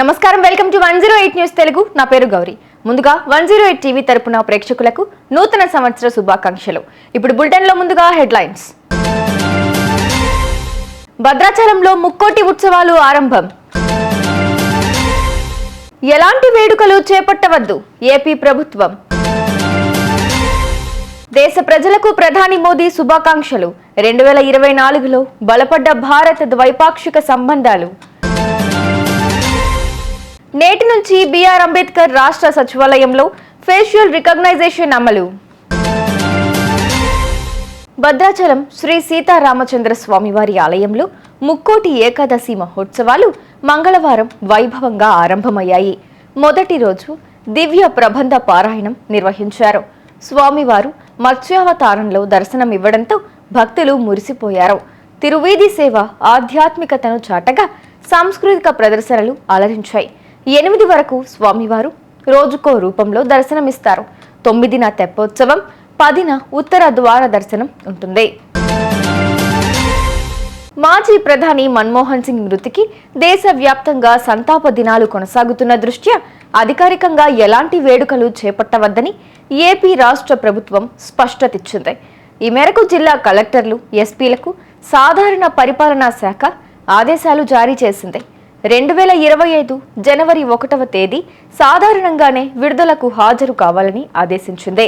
నమస్కారం, welcome to 108 news Telugu. నా పేరు గౌరీ. ముందుగా 108 టీవీ తరపున ప్రేక్షకులకు నూతన సంవత్సర శుభాకాంక్షలు. ఇప్పుడు బులెటిన్ లో ముందుగా హెడ్లైన్స్. భద్రాచలంలో ముక్కోటి ఉత్సవాలు ఆరంభం. ఎలాంటి వేడుకలు చేపట్టవద్దు ఏపీ ప్రభుత్వం. దేశ ప్రజలకు ప్రధాని మోదీ శుభాకాంక్షలు. 2024లో బలపడ్డ భారత్ ద్వైపాక్షిక సంబంధాలు. నేటి నుంచి బిఆర్ అంబేద్కర్ రాష్ట్ర సచివాలయంలో ఫేషియల్ రికగ్నైజేషన్ అమలు. భద్రాచలం శ్రీ సీతారామచంద్ర స్వామివారి ఆలయంలో ముక్కోటి ఏకాదశి మహోత్సవాలు మంగళవారం వైభవంగా ఆరంభమయ్యాయి. మొదటి రోజు దివ్య ప్రబంధ పారాయణం నిర్వహించారు. స్వామివారు మత్స్యావతారంలో దర్శనమివ్వడంతో భక్తులు మురిసిపోయారు. తిరువీధి సేవ ఆధ్యాత్మికతను చాటగా సాంస్కృతిక ప్రదర్శనలు అలరించాయి. 8 వరకు స్వామివారు రోజుకో రూపంలో దర్శనమిస్తారు. 9న తెప్పోత్సవం, 10న ఉత్తర ద్వార దర్శనం ఉంటుంది. మాజీ ప్రధాని మన్మోహన్ సింగ్ మృతికి దేశవ్యాప్తంగా సంతాప దినాలు కొనసాగుతున్న దృష్ట్యా అధికారికంగా ఎలాంటి వేడుకలు చేపట్టవద్దని ఏపీ రాష్ట్ర ప్రభుత్వం స్పష్టతిచ్చింది. ఈ మేరకు జిల్లా కలెక్టర్లు, ఎస్పీలకు సాధారణ పరిపాలనా శాఖ ఆదేశాలు జారీ చేసింది. 2025 జనవరి 1వ తేదీ సాధారణంగానే విడుదలకు హాజరు కావాలని ఆదేశించింది.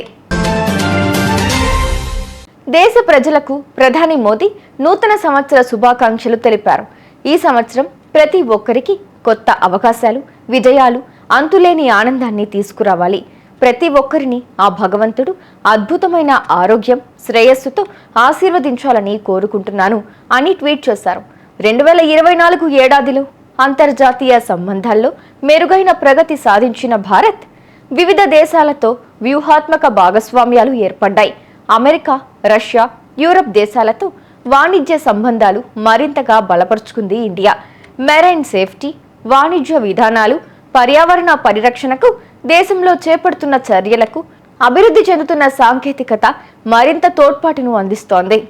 దేశ ప్రజలకు ప్రధాని మోదీ నూతన సంవత్సర శుభాకాంక్షలు తెలిపారు. ఈ సంవత్సరం ప్రతి ఒక్కరికి కొత్త అవకాశాలు, విజయాలు, అంతులేని ఆనందాన్ని తీసుకురావాలి. ప్రతి ఒక్కరిని ఆ భగవంతుడు అద్భుతమైన ఆరోగ్యం, శ్రేయస్సుతో ఆశీర్వదించాలని కోరుకుంటున్నాను అని ట్వీట్ చేశారు. 2024 ఏడాదిలో అంతర్జాతీయ సంబంధాల్లో మెరుగైన ప్రగతి సాధించిన భారత్ వివిధ దేశాలతో వ్యూహాత్మక భాగస్వామ్యాలు ఏర్పడ్డాయి. అమెరికా, రష్యా, యూరప్ దేశాలతో వాణిజ్య సంబంధాలు మరింతగా బలపరుచుకుంది ఇండియా. మెరైన్ సేఫ్టీ, వాణిజ్య విధానాలు, పర్యావరణ పరిరక్షణకు దేశంలో చేపడుతున్న చర్యలకు అభివృద్ధి చెందుతున్న సాంకేతికత మరింత తోడ్పాటును అందిస్తోంది.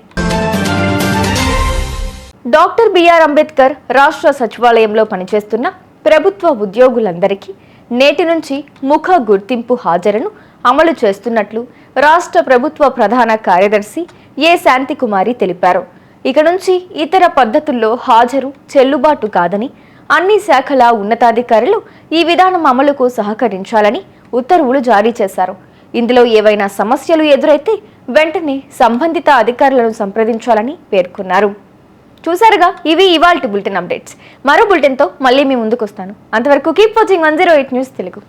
డాక్టర్ బిఆర్ అంబేద్కర్ రాష్ట్ర సచివాలయంలో పనిచేస్తున్న ప్రభుత్వ ఉద్యోగులందరికీ నేటి నుంచి ముఖ గుర్తింపు హాజరును అమలు చేస్తున్నట్లు రాష్ట్ర ప్రభుత్వ ప్రధాన కార్యదర్శి ఏ శాంతికుమారి తెలిపారు. ఇక నుంచి ఇతర పద్ధతుల్లో హాజరు చెల్లుబాటు కాదని, అన్ని శాఖల ఉన్నతాధికారులు ఈ విధానం అమలుకు సహకరించాలని ఉత్తర్వులు జారీ చేశారు. ఇందులో ఏవైనా సమస్యలు ఎదురైతే వెంటనే సంబంధిత అధికారులను సంప్రదించాలని పేర్కొన్నారు. చూసారుగా, ఇవి ఇవాల్టి బులెటిన్ అప్డేట్స్. మరో బులెటిన్తో మళ్ళీ మీ ముందుకు వస్తాను. అంతవరకు కీప్ వాచింగ్ 108 న్యూస్ తెలుగు.